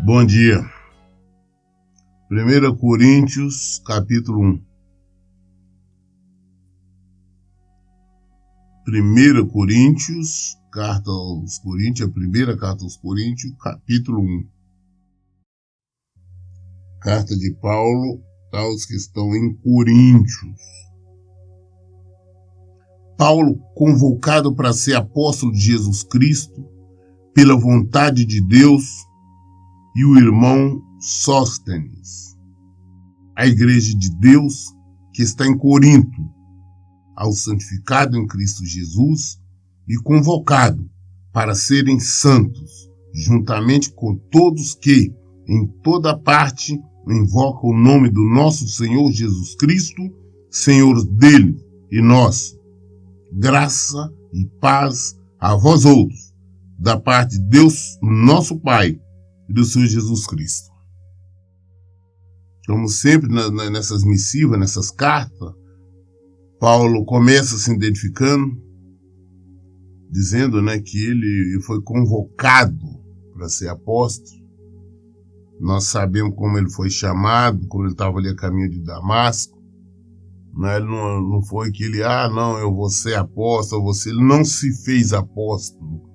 Bom dia. 1 Coríntios, capítulo 1. 1 Coríntios, carta aos Coríntios, a primeira carta aos Coríntios, capítulo 1. Carta de Paulo aos que estão em Coríntios. Paulo, convocado para ser apóstolo de Jesus Cristo, pela vontade de Deus, e o irmão Sóstenes, a igreja de Deus que está em Corinto, ao santificado em Cristo Jesus e convocado para serem santos, juntamente com todos que, em toda parte, invocam o nome do nosso Senhor Jesus Cristo, Senhor dele e nosso. Graça e paz a vós outros, da parte de Deus, nosso Pai, e do Senhor Jesus Cristo. Como sempre, nessas missivas, nessas cartas, Paulo começa se identificando, dizendo, que ele foi convocado para ser apóstolo. Nós sabemos como ele foi chamado, como ele estava ali a caminho de Damasco. Ele não foi que ele, eu vou ser apóstolo, ele não se fez apóstolo.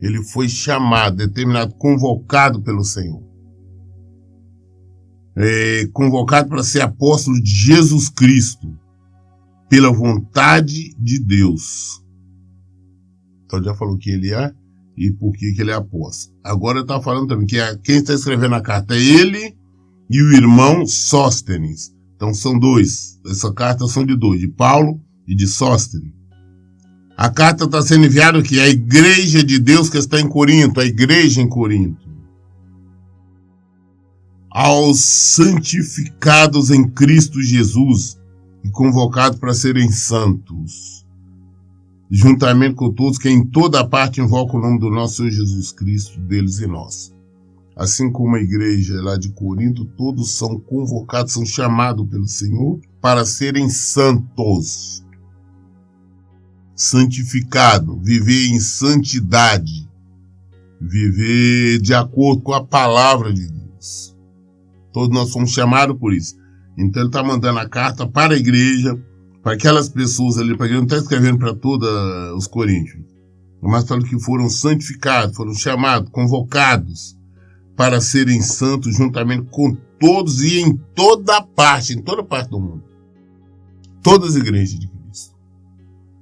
Ele foi chamado, determinado, convocado pelo Senhor. Convocado para ser apóstolo de Jesus Cristo, pela vontade de Deus. Então já falou que ele é e por que ele é apóstolo. Agora está falando também que quem está escrevendo a carta é ele e o irmão Sóstenes. Então são dois. Essa carta são de dois, de Paulo e de Sóstenes. A carta está sendo enviada aqui à igreja de Deus que está em Corinto, a igreja em Corinto. Aos santificados em Cristo Jesus e convocados para serem santos, juntamente com todos que em toda parte invocam o nome do nosso Senhor Jesus Cristo, deles e nós. Assim como a igreja lá de Corinto, todos são convocados, são chamados pelo Senhor para serem santos. Santificado, viver em santidade, viver de acordo com a palavra de Deus. Todos nós somos chamados por isso. Então ele está mandando a carta para a igreja, para aquelas pessoas ali, para ele não está escrevendo para todos os coríntios, mas para os que foram santificados, foram chamados, convocados para serem santos juntamente com todos e em toda parte do mundo. Todas as igrejas de Cristo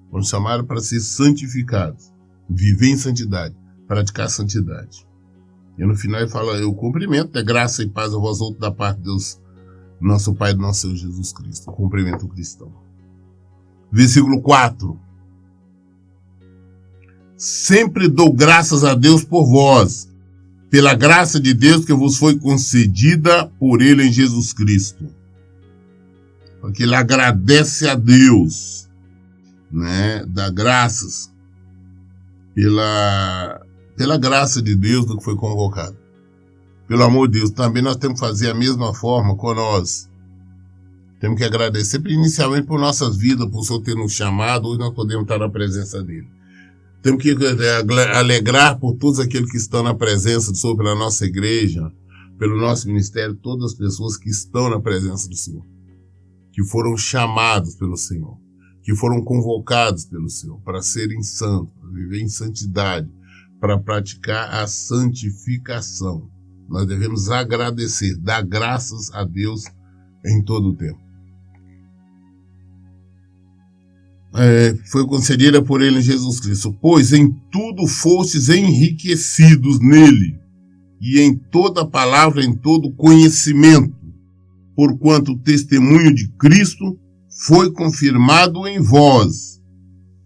foram chamados para ser santificados, viver em santidade, praticar santidade. E no final ele fala, eu cumprimento, é graça e paz a vós outros da parte de Deus, nosso Pai e do nosso Senhor Jesus Cristo. Eu cumprimento o cristão. Versículo 4. Sempre dou graças a Deus por vós, pela graça de Deus que vos foi concedida por Ele em Jesus Cristo. Porque ele agradece a Deus, dá graças pela graça de Deus do que foi convocado. Pelo amor de Deus, também nós temos que fazer a mesma forma com nós. Temos que agradecer inicialmente por nossas vidas, por o Senhor ter nos chamado, hoje nós podemos estar na presença dele. Temos que alegrar por todos aqueles que estão na presença do Senhor, pela nossa igreja, pelo nosso ministério, todas as pessoas que estão na presença do Senhor, que foram chamados pelo Senhor, que foram convocados pelo Senhor para serem santos, para viver em santidade, para praticar a santificação. Nós devemos agradecer, dar graças a Deus em todo o tempo. Foi concedida por Ele em Jesus Cristo, pois em tudo fostes enriquecidos nele, e em toda palavra, em todo conhecimento, porquanto o testemunho de Cristo foi confirmado em vós,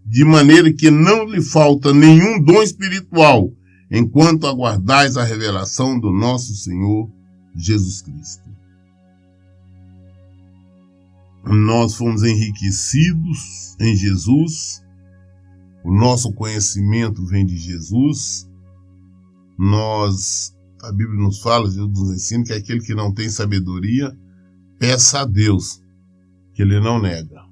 de maneira que não lhe falta nenhum dom espiritual, enquanto aguardais a revelação do nosso Senhor Jesus Cristo. Nós fomos enriquecidos em Jesus, o nosso conhecimento vem de Jesus. A Bíblia nos fala, Deus nos ensina que aquele que não tem sabedoria, peça a Deus, que Ele não nega.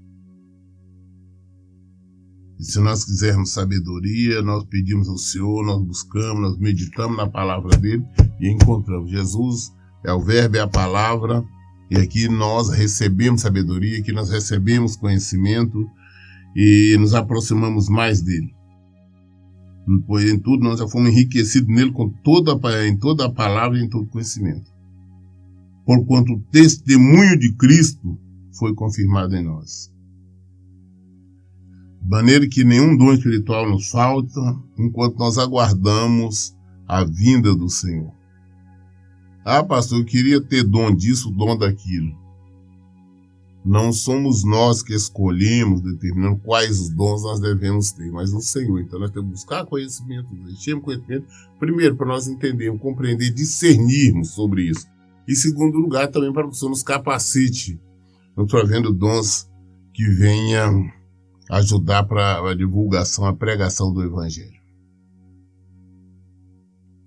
E se nós quisermos sabedoria, nós pedimos ao Senhor, nós buscamos, nós meditamos na palavra dele e encontramos. Jesus é o verbo, é a palavra, e aqui nós recebemos sabedoria, aqui nós recebemos conhecimento e nos aproximamos mais dele. Pois em tudo nós já fomos enriquecidos nele em toda a palavra e em todo conhecimento. Porquanto o testemunho de Cristo foi confirmado em nós. De maneira que nenhum dom espiritual nos falta, enquanto nós aguardamos a vinda do Senhor. Ah, pastor, eu queria ter dom disso, dom daquilo. Não somos nós que escolhemos, determinando quais os dons nós devemos ter, mas o Senhor. Então nós temos que buscar conhecimento, enchermos conhecimento, primeiro para nós entendermos, compreender, discernirmos sobre isso. E segundo lugar, também para que o Senhor nos capacite, não estou vendo dons que venham ajudar para a divulgação, a pregação do Evangelho.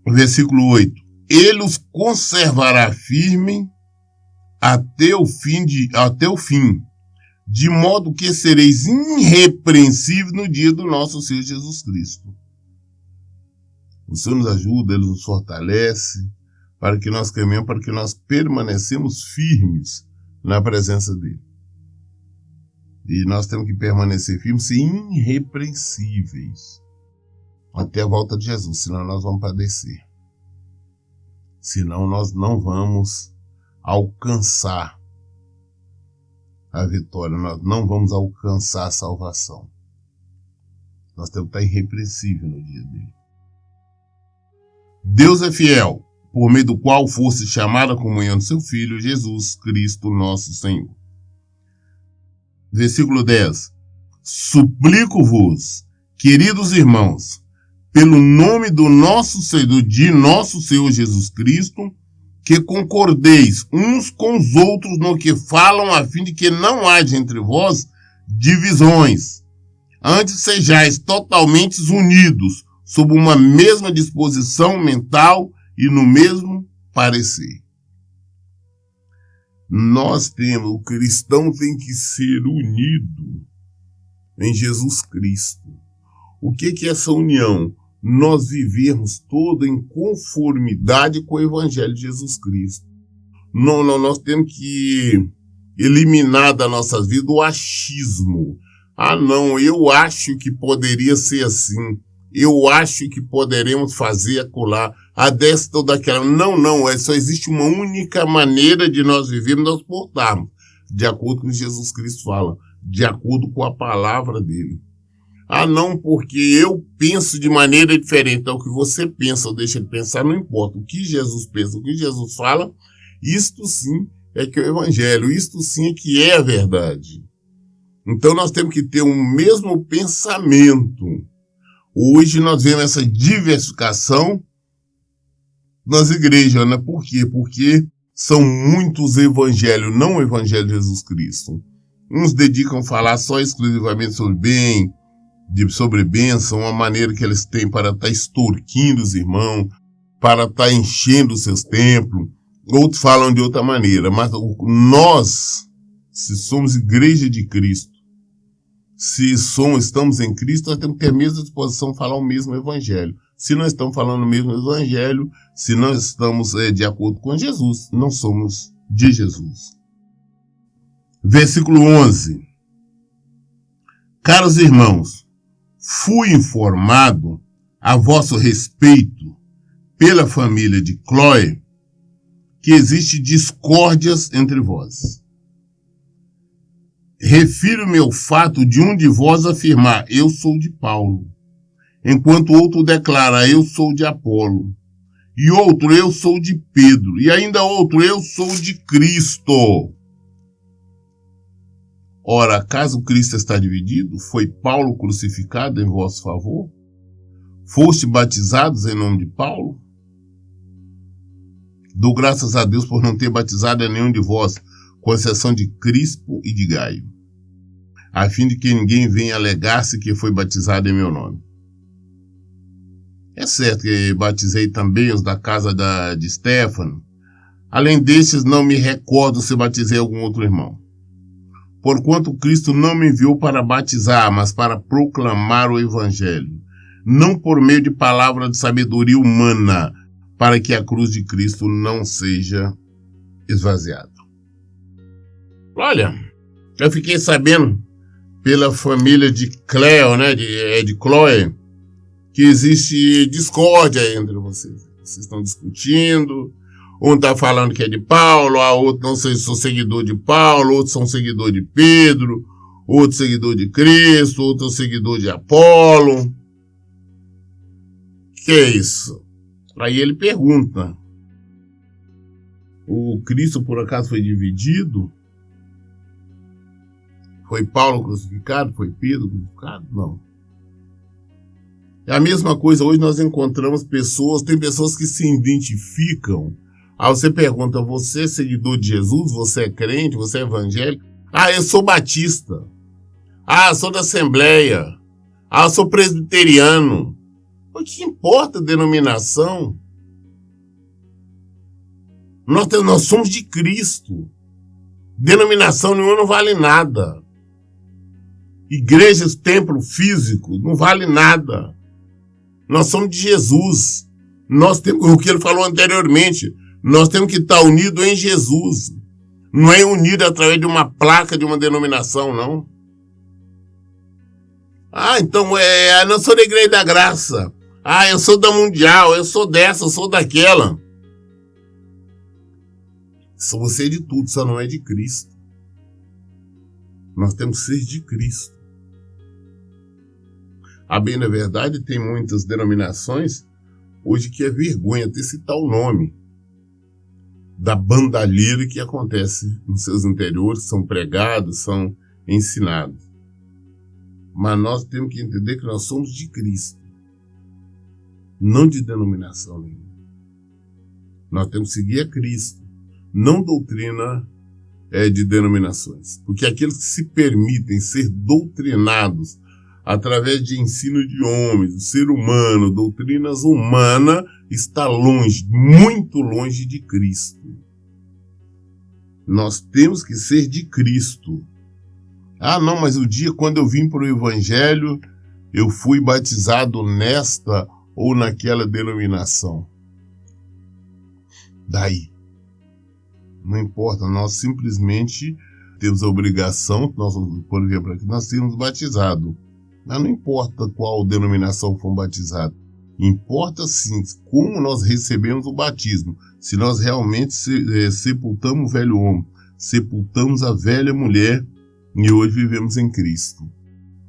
Versículo 8. Ele os conservará firme até o fim, de modo que sereis irrepreensíveis no dia do nosso Senhor Jesus Cristo. O Senhor nos ajuda, Ele nos fortalece, para que nós caminhemos, para que nós permanecemos firmes na presença dEle. E nós temos que permanecer firmes e irrepreensíveis até a volta de Jesus, senão nós vamos padecer. Senão nós não vamos alcançar a vitória, nós não vamos alcançar a salvação. Nós temos que estar irrepreensível no dia dele. Deus é fiel, por meio do qual fosse chamada a comunhão do seu Filho, Jesus Cristo, nosso Senhor. Versículo 10. Suplico-vos, queridos irmãos, pelo nome de nosso Senhor Jesus Cristo, que concordeis uns com os outros no que falam, a fim de que não haja entre vós divisões. Antes sejais totalmente unidos, sob uma mesma disposição mental e no mesmo parecer. O cristão tem que ser unido em Jesus Cristo. O que é essa união? Nós vivermos todo em conformidade com o Evangelho de Jesus Cristo. Nós temos que eliminar das nossas vidas o achismo. Ah, não, eu acho que poderia ser assim. Eu acho que poderemos fazer acolá, a desta ou daquela. Não, só existe uma única maneira de nós vivermos, nós portarmos, de acordo com o que Jesus Cristo fala, de acordo com a palavra dele. Ah, não, porque eu penso de maneira diferente. Então, o que você pensa ou deixa de pensar, não importa. O que Jesus pensa, o que Jesus fala, isto sim é que é o Evangelho, isto sim é que é a verdade. Então, nós temos que ter um mesmo pensamento. Hoje, nós vemos essa diversificação nas igrejas, né? Por quê? Porque são muitos evangelhos, não o Evangelho de Jesus Cristo. Uns dedicam a falar só exclusivamente sobre bem, sobre bênção, uma maneira que eles têm para estar extorquindo os irmãos, para estar enchendo os seus templos. Outros falam de outra maneira, mas nós, se somos igreja de Cristo, se estamos em Cristo, nós temos que ter a mesma disposição de falar o mesmo evangelho. Se nós estamos falando o mesmo evangelho, se nós estamos de acordo com Jesus, não somos de Jesus. Versículo 11. Caros irmãos, fui informado a vosso respeito pela família de Cloé que existe discórdias entre vós. Refiro-me ao fato de um de vós afirmar, eu sou de Paulo, enquanto outro declara, eu sou de Apolo, e outro, eu sou de Pedro, e ainda outro, eu sou de Cristo. Ora, acaso Cristo está dividido? Foi Paulo crucificado em vosso favor? Foste batizados em nome de Paulo? Dou graças a Deus por não ter batizado a nenhum de vós, com exceção de Crispo e de Gaio, a fim de que ninguém venha alegar-se que foi batizado em meu nome. É certo que batizei também os da casa de Stefano. Além destes, não me recordo se batizei algum outro irmão. Porquanto Cristo não me enviou para batizar, mas para proclamar o Evangelho, não por meio de palavra de sabedoria humana, para que a cruz de Cristo não seja esvaziada. Olha, eu fiquei sabendo pela família de Cleo, né, de Chloe, que existe discórdia entre vocês. Vocês estão discutindo, um está falando que é de Paulo, a outro não sei se sou seguidor de Paulo, outros são seguidor de Pedro, outro seguidor de Cristo, outro seguidor de Apolo. Que é isso? Aí ele pergunta, o Cristo por acaso foi dividido? Foi Paulo crucificado? Foi Pedro crucificado? Não. É a mesma coisa, hoje nós encontramos pessoas, tem pessoas que se identificam. Aí você pergunta, você é seguidor de Jesus? Você é crente? Você é evangélico? Ah, eu sou batista. Ah, eu sou da Assembleia. Ah, eu sou presbiteriano. O que importa a denominação? Nós somos de Cristo. Denominação nenhuma não vale nada. Igrejas, templo físico, não vale nada. Nós somos de Jesus. Nós temos o que ele falou anteriormente. Nós temos que estar unidos em Jesus. Não é unido através de uma placa de uma denominação, não. Ah, então eu sou da Igreja da Graça. Ah, eu sou da Mundial, eu sou dessa, eu sou daquela. Você é de tudo, só não é de Cristo. Nós temos que ser de Cristo. A bem da verdade, tem muitas denominações hoje que é vergonha até citar o nome da bandalheira que acontece nos seus interiores, são pregados, são ensinados. Mas nós temos que entender que nós somos de Cristo, não de denominação nenhuma. Nós temos que seguir a Cristo, não doutrina de denominações. Porque aqueles que se permitem ser doutrinados através de ensino de homens, do ser humano, doutrinas humanas, está longe, muito longe de Cristo. Nós temos que ser de Cristo. Ah, não, mas o dia quando eu vim para o Evangelho, eu fui batizado nesta ou naquela denominação. Daí. Não importa, nós simplesmente temos a obrigação, quando vier para aqui, nós temos batizado. Mas não importa qual denominação for batizado. Importa sim como nós recebemos o batismo. Se nós realmente sepultamos o velho homem, sepultamos a velha mulher e hoje vivemos em Cristo.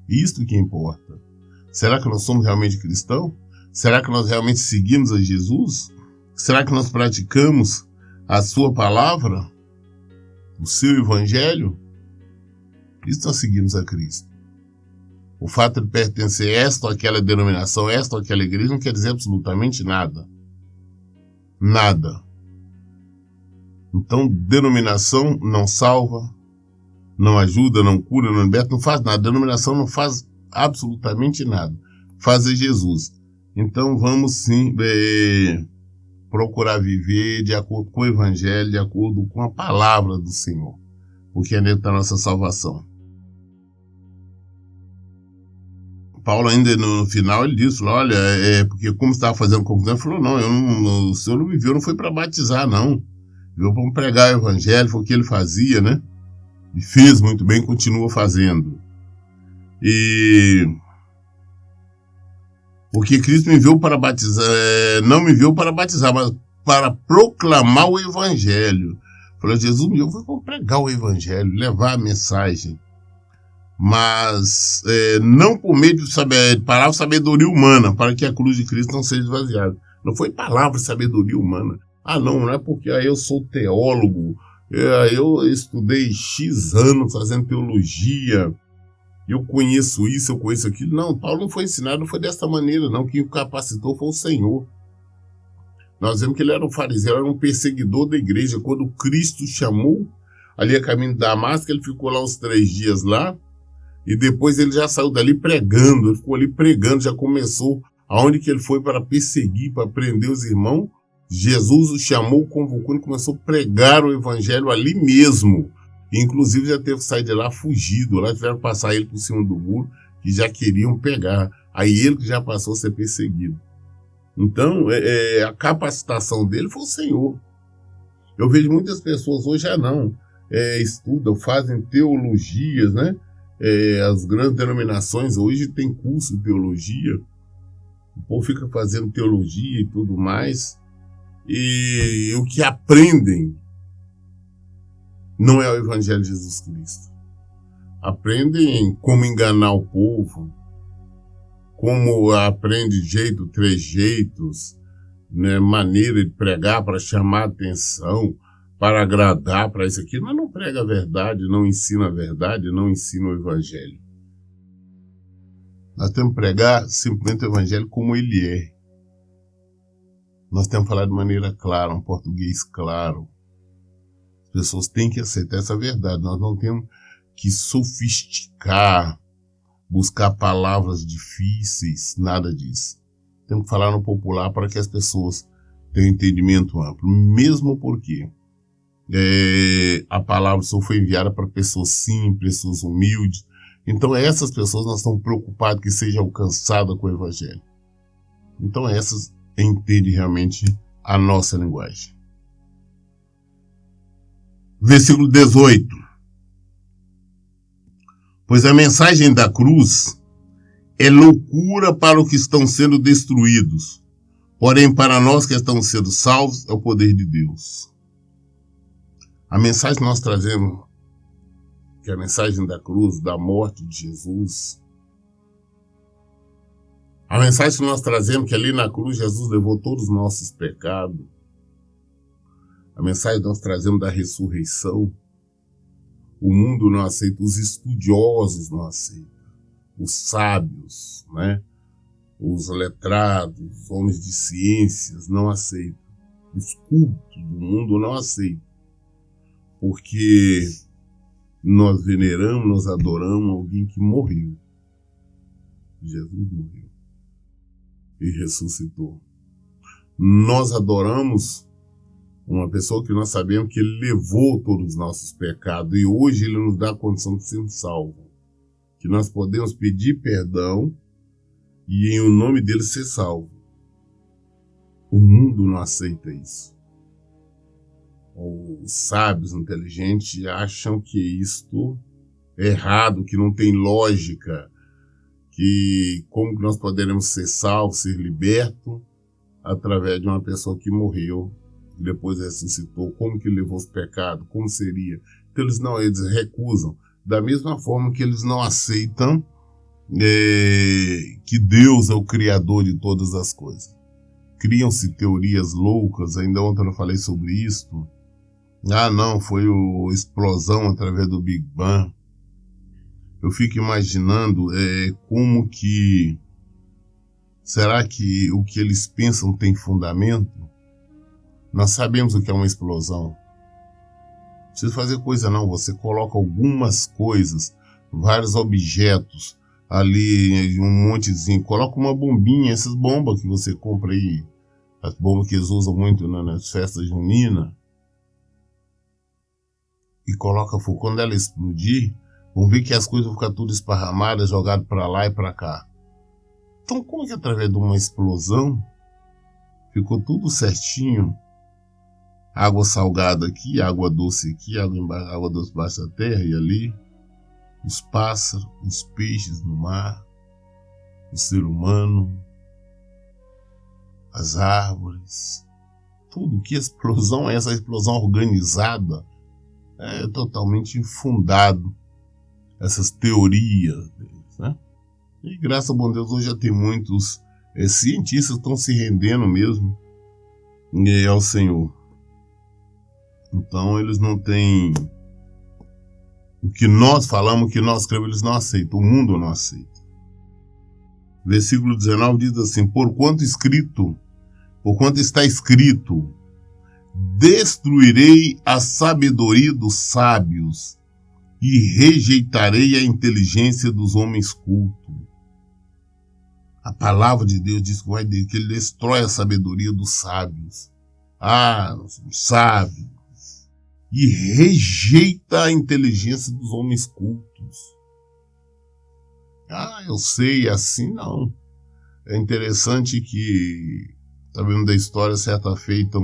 Isto que importa. Será que nós somos realmente cristãos? Será que nós realmente seguimos a Jesus? Será que nós praticamos a sua palavra? O seu evangelho? Isso nós seguimos a Cristo. O fato de pertencer a esta ou aquela denominação, esta ou aquela igreja, não quer dizer absolutamente nada. Nada. Então, denominação não salva, não ajuda, não cura, não liberta, não faz nada. Denominação não faz absolutamente nada. Faz é Jesus. Então, vamos sim procurar viver de acordo com o evangelho, de acordo com a palavra do Senhor. Porque é nele está a nossa salvação. Paulo ainda no final ele disse, olha, porque como estava fazendo confusão, ele falou, não, o senhor não me viu, não foi para batizar, não. Viu para pregar o evangelho, foi o que ele fazia, né? E fez muito bem, continua fazendo. E porque Cristo me enviou para batizar, não me enviou para batizar, mas para proclamar o evangelho. Falou, Jesus me enviou para pregar o evangelho, levar a mensagem. Mas não por meio de palavra de sabedoria humana, para que a cruz de Cristo não seja esvaziada. Não foi palavra de sabedoria humana. Ah, não é porque eu sou teólogo, eu estudei X anos fazendo teologia, eu conheço isso, eu conheço aquilo. Não, Paulo não foi ensinado, não foi dessa maneira, não. Quem o capacitou foi o Senhor. Nós vemos que ele era um fariseu, era um perseguidor da igreja. Quando Cristo chamou, ali a caminho de Damasco, ele ficou lá uns 3 dias lá, e depois ele já saiu dali pregando, ele ficou ali pregando, já começou, aonde que ele foi para perseguir, para prender os irmãos, Jesus o chamou, convocou e começou a pregar o evangelho ali mesmo. E, inclusive já teve que sair de lá fugido, lá tiveram que passar ele por cima do muro, que já queriam pegar. Aí ele que já passou a ser perseguido. Então, a capacitação dele foi o Senhor. Eu vejo muitas pessoas hoje, estudam, fazem teologias, né? As grandes denominações hoje têm curso de teologia. O povo fica fazendo teologia e tudo mais. E o que aprendem não é o Evangelho de Jesus Cristo. Aprendem como enganar o povo, como aprende trejeitos, né, maneira de pregar para chamar atenção, para agradar, para isso aqui, mas não prega a verdade, não ensina a verdade, não ensina o Evangelho. Nós temos que pregar simplesmente o Evangelho como ele é. Nós temos que falar de maneira clara, um português claro. As pessoas têm que aceitar essa verdade. Nós não temos que sofisticar, buscar palavras difíceis, nada disso. Temos que falar no popular para que as pessoas tenham entendimento amplo. Mesmo porque a palavra só foi enviada para pessoas simples, pessoas humildes. Então essas pessoas nós estamos preocupados que seja alcançada com o Evangelho. Então essas entendem realmente a nossa linguagem. Versículo 18. Pois a mensagem da cruz é loucura para os que estão sendo destruídos, porém para nós que estamos sendo salvos é o poder de Deus. A mensagem que nós trazemos, que é a mensagem da cruz, da morte de Jesus, a mensagem que nós trazemos que ali na cruz Jesus levou todos os nossos pecados, a mensagem que nós trazemos da ressurreição, o mundo não aceita, os estudiosos não aceitam, os sábios, né? Os letrados, os homens de ciências não aceitam, os cultos do mundo não aceitam, porque nós veneramos, nós adoramos alguém que morreu. Jesus morreu e ressuscitou. Nós adoramos uma pessoa que nós sabemos que ele levou todos os nossos pecados e hoje ele nos dá a condição de ser salvo. Que nós podemos pedir perdão e em o nome dele ser salvo. O mundo não aceita isso. Os sábios, inteligentes, acham que isto é errado, que não tem lógica, que como que nós poderemos ser salvos, ser libertos através de uma pessoa que morreu e depois ressuscitou, como que levou os pecados, como seria. Então eles recusam, da mesma forma que eles não aceitam que Deus é o criador de todas as coisas. Criam-se teorias loucas, ainda ontem eu falei sobre isso. Não, foi a explosão através do Big Bang. Eu fico imaginando como que... Será que o que eles pensam tem fundamento? Nós sabemos o que é uma explosão. Não precisa fazer coisa não, você coloca algumas coisas, vários objetos ali, um montezinho, coloca uma bombinha, essas bombas que você compra aí, as bombas que eles usam muito nas festas juninas, e coloca fogo. Quando ela explodir, vão ver que as coisas vão ficar tudo esparramadas, jogadas para lá e para cá. Então como que através de uma explosão ficou tudo certinho? Água salgada aqui, água doce aqui, água doce embaixo da terra e ali, os pássaros, os peixes no mar, o ser humano, as árvores, tudo. Que explosão é essa? Explosão organizada? É totalmente infundado essas teorias deles, né? E graças a bom Deus hoje já tem muitos cientistas que estão se rendendo mesmo ao Senhor. Então eles não têm o que nós falamos, o que nós escrevemos, eles não aceitam, o mundo não aceita. Versículo 19 diz assim: porquanto está escrito, destruirei a sabedoria dos sábios e rejeitarei a inteligência dos homens cultos. A palavra de Deus diz que ele destrói a sabedoria dos sábios. Sábio. E rejeita a inteligência dos homens cultos. Eu sei, assim não. É interessante que vendo da história, certa feita,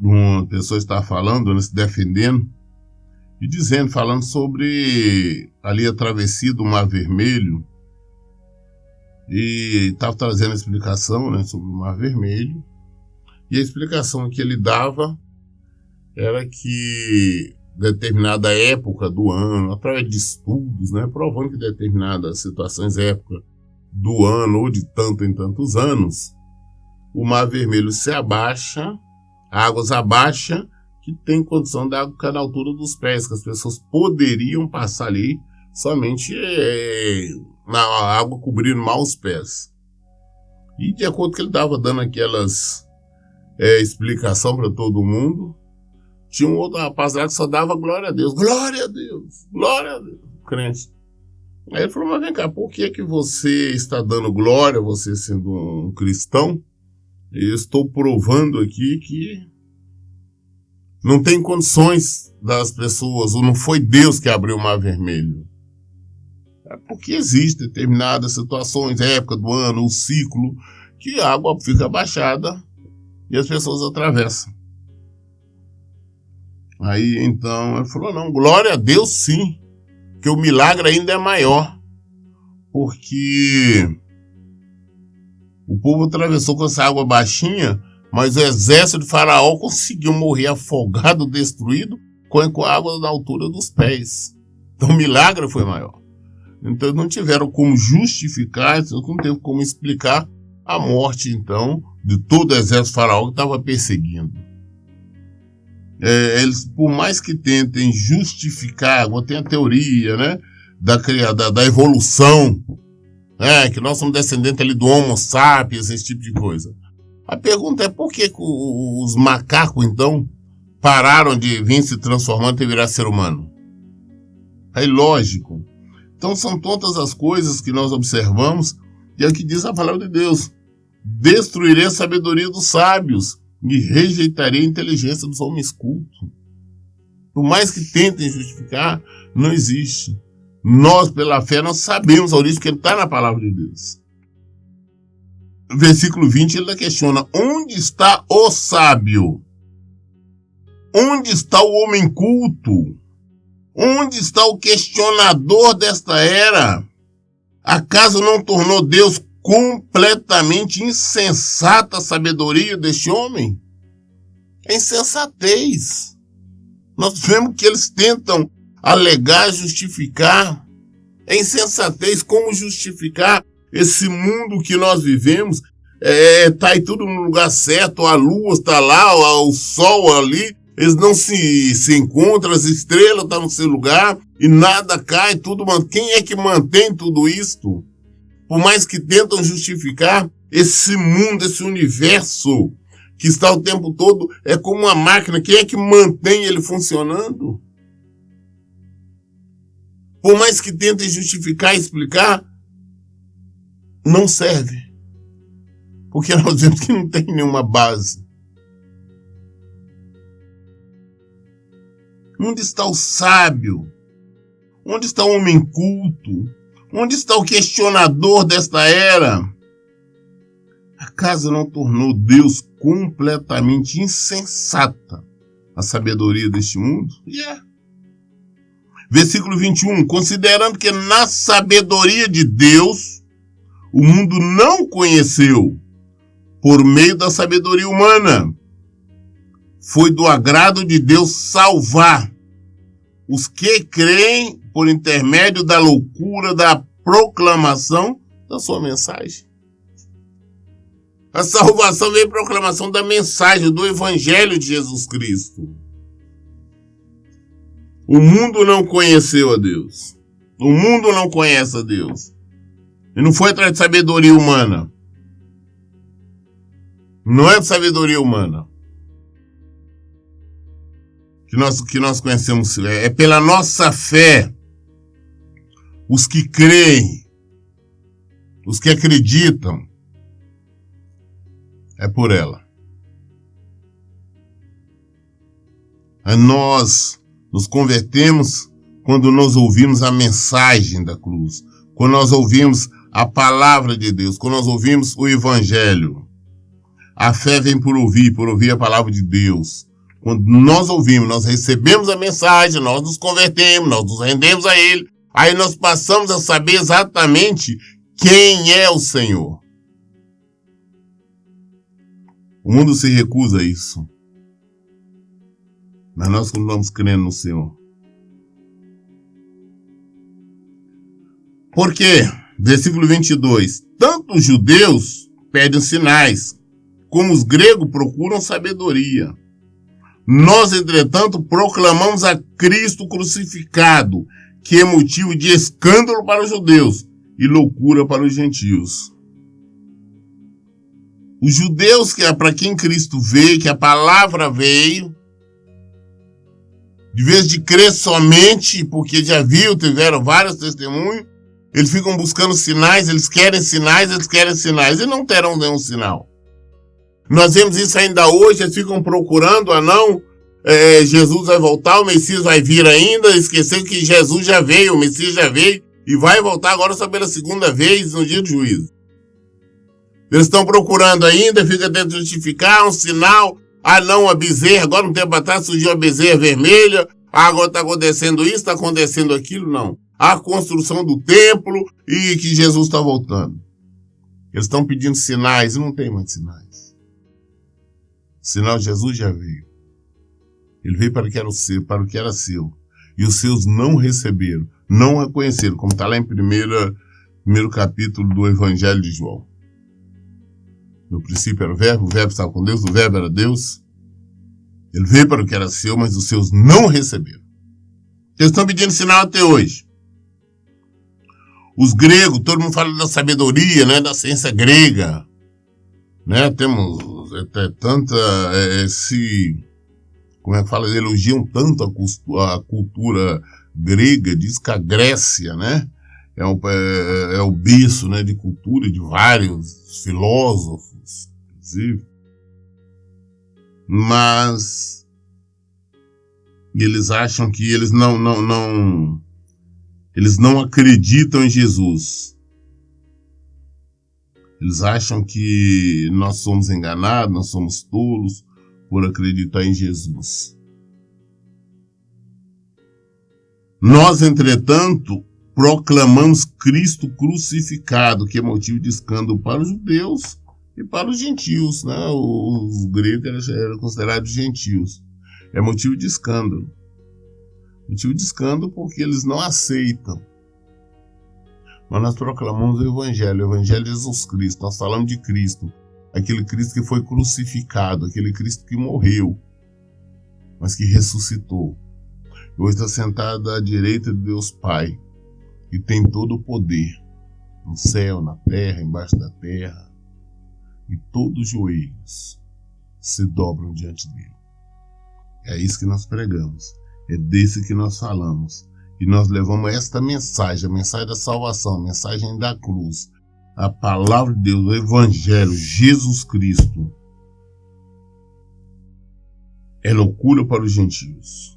uma pessoa estava falando, né, se defendendo, e dizendo, falando sobre ali a travessia do Mar Vermelho, e estava trazendo a explicação, né, sobre o Mar Vermelho, e a explicação que ele dava era que determinada época do ano, através de estudos, né, provando que determinadas situações, época do ano ou de tanto em tantos anos, o Mar Vermelho se abaixa, águas abaixa, que tem condição da água ficar na altura dos pés, que as pessoas poderiam passar ali somente na água cobrindo mal os pés. E de acordo com que ele estava dando aquelas explicação para todo mundo, tinha um outro rapaz lá que só dava glória a Deus, glória a Deus, glória a Deus, crente. Aí ele falou, mas vem cá, por que você está dando glória, você sendo um cristão? Eu estou provando aqui que não tem condições das pessoas, ou não foi Deus que abriu o Mar Vermelho. É porque existem determinadas situações, época do ano, o ciclo, que a água fica abaixada e as pessoas atravessam. Aí então ele falou, não, glória a Deus sim, que o milagre ainda é maior, porque o povo atravessou com essa água baixinha, mas o exército de Faraó conseguiu morrer afogado, destruído, com a água na altura dos pés. Então o milagre foi maior. Então não tiveram como justificar, não teve como explicar a morte, então, de todo o exército de Faraó que estava perseguindo. Eles, por mais que tentem justificar, tem a teoria, né, da evolução, que nós somos descendentes ali do Homo sapiens, esse tipo de coisa. A pergunta é por que os macacos, então, pararam de vir se transformando e virar ser humano? É ilógico. Então são todas as coisas que nós observamos, e é o que diz a palavra de Deus. Destruirei a sabedoria dos sábios e rejeitarei a inteligência dos homens cultos. Por mais que tentem justificar, não existe. Nós, pela fé, nós sabemos a origem, porque ele está na palavra de Deus. Versículo 20, ele questiona, onde está o sábio? Onde está o homem culto? Onde está o questionador desta era? Acaso não tornou Deus completamente insensata a sabedoria deste homem? É insensatez. Nós vemos que eles tentam alegar, justificar. É insensatez. Como justificar esse mundo que nós vivemos? Tá aí tudo no lugar certo, a lua está lá, o sol ali, eles não se encontram, as estrelas estão no seu lugar e nada cai, tudo. Quem é que mantém tudo isto? Por mais que tentam justificar, esse mundo, esse universo que está o tempo todo, é como uma máquina. Quem é que mantém ele funcionando? Por mais que tentem justificar e explicar, não serve. Porque nós vemos que não tem nenhuma base. Onde está o sábio? Onde está o homem culto? Onde está o questionador desta era? Acaso não tornou Deus completamente insensata a sabedoria deste mundo? Versículo 21. Considerando que na sabedoria de Deus, o mundo não conheceu por meio da sabedoria humana, foi do agrado de Deus salvar os que creem por intermédio da loucura da proclamação da sua mensagem. A salvação veio proclamação da mensagem, do Evangelho de Jesus Cristo. O mundo não conheceu a Deus. O mundo não conhece a Deus. E não foi atrás de sabedoria humana. Não é de sabedoria humana que nós conhecemos. É pela nossa fé. Os que creem, os que acreditam, é por ela. Nós nos convertemos quando nós ouvimos a mensagem da cruz, quando nós ouvimos a palavra de Deus, quando nós ouvimos o evangelho, a fé vem por ouvir a palavra de Deus. Quando nós ouvimos, nós recebemos a mensagem, nós nos convertemos, nós nos rendemos a Ele, aí nós passamos a saber exatamente quem é o Senhor. O mundo se recusa a isso. Mas nós continuamos crendo no Senhor. Por quê? Versículo 22. Tanto os judeus pedem sinais, como os gregos procuram sabedoria. Nós, entretanto, proclamamos a Cristo crucificado, que é motivo de escândalo para os judeus e loucura para os gentios. Os judeus, que é para quem Cristo veio, que a palavra veio, de vez de crer somente, porque já viu, tiveram vários testemunhos, eles ficam buscando sinais, eles querem sinais, e não terão nenhum sinal. Nós vemos isso ainda hoje, eles ficam procurando, Jesus vai voltar, o Messias vai vir ainda, esquecendo que Jesus já veio, o Messias já veio, e vai voltar agora só pela segunda vez no dia do juízo. Eles estão procurando ainda, fica tentando justificar um sinal, a bezerra, agora um tempo atrás surgiu a bezerra vermelha, agora está acontecendo isso, está acontecendo aquilo, não. A construção do templo e que Jesus está voltando. Eles estão pedindo sinais e não tem mais sinais. Sinal, Jesus já veio. Ele veio para o que era seu. E os seus não receberam, não reconheceram, como está lá em primeiro capítulo do Evangelho de João. No princípio era o Verbo estava com Deus, o Verbo era Deus. Ele veio para o que era seu, mas os seus não receberam. Eles estão pedindo sinal até hoje. Os gregos, todo mundo fala da sabedoria, né, da ciência grega. Né, temos até tanta, elogiam tanto a cultura grega, diz que a Grécia, né, é o berço, né, de cultura de vários filósofos, inclusive. Mas eles acham que eles eles não acreditam em Jesus. Eles acham que nós somos enganados, nós somos tolos por acreditar em Jesus. Nós, entretanto, proclamamos Cristo crucificado, que é motivo de escândalo para os judeus e para os gentios, né? Os gregos eram considerados gentios. É motivo de escândalo. Motivo de escândalo porque eles não aceitam. Mas nós proclamamos o Evangelho de Jesus Cristo. Nós falamos de Cristo. Aquele Cristo que foi crucificado, aquele Cristo que morreu, mas que ressuscitou. Hoje está sentado à direita de Deus Pai, e tem todo o poder, no céu, na terra, embaixo da terra, e todos os joelhos se dobram diante dele. É isso que nós pregamos, é desse que nós falamos, e nós levamos esta mensagem, a mensagem da salvação, a mensagem da cruz, a palavra de Deus, o Evangelho, Jesus Cristo. É loucura para os gentios,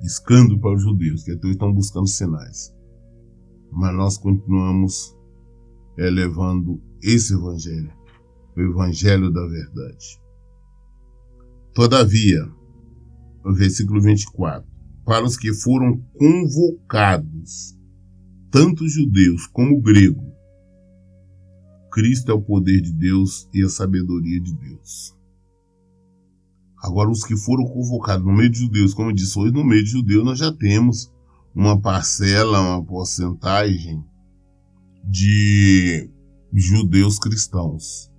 escândalo para os judeus, que até estão buscando sinais. Mas nós continuamos levando esse Evangelho, o Evangelho da verdade. Todavia, no versículo 24, para os que foram convocados, tanto judeus como gregos, Cristo é o poder de Deus e a sabedoria de Deus. Agora, os que foram convocados no meio de judeus, como eu disse hoje, no meio de judeus nós já temos uma parcela, uma porcentagem de judeus cristãos.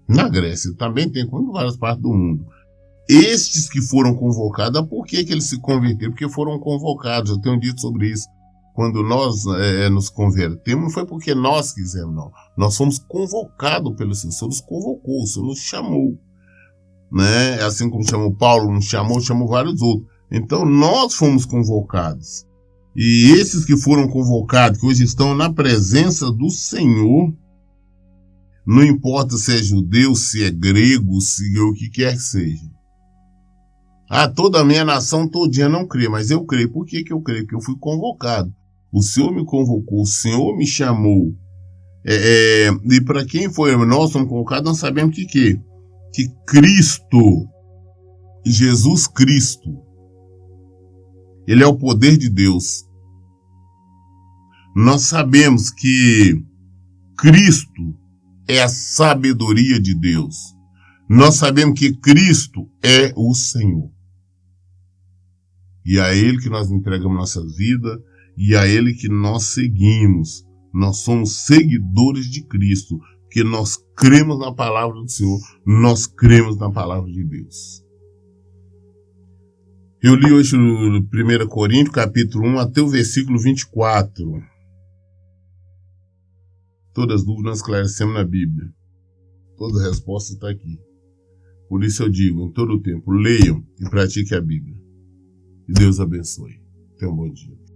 Na Grécia também tem, como em várias partes do mundo. Estes que foram convocados, por que eles se converteram? Porque foram convocados, eu tenho dito sobre isso. Quando nós nos convertemos, não foi porque nós quisemos, não. Nós fomos convocados pelo Senhor. O Senhor nos convocou, o Senhor nos chamou. Né? Assim como chamou Paulo, nos chamou vários outros. Então nós fomos convocados. E esses que foram convocados, que hoje estão na presença do Senhor, não importa se é judeu, se é grego, se é o que quer que seja. Toda a minha nação todinha não crê, mas eu creio. Por que eu creio? Porque eu fui convocado. O Senhor me convocou, o Senhor me chamou. E para quem foi nós somos colocados, nós sabemos que Cristo, Jesus Cristo, Ele é o poder de Deus. Nós sabemos que Cristo é a sabedoria de Deus. Nós sabemos que Cristo é o Senhor. E a Ele que nós entregamos nossas vidas, e a Ele que nós seguimos. Nós somos seguidores de Cristo, porque nós cremos na palavra do Senhor, nós cremos na palavra de Deus. Eu li hoje no 1 Coríntios, capítulo 1, até o versículo 24. Todas as dúvidas nós esclarecemos na Bíblia. Toda a resposta está aqui. Por isso eu digo, em todo o tempo, leiam e pratiquem a Bíblia. E Deus abençoe. Tenha um bom dia.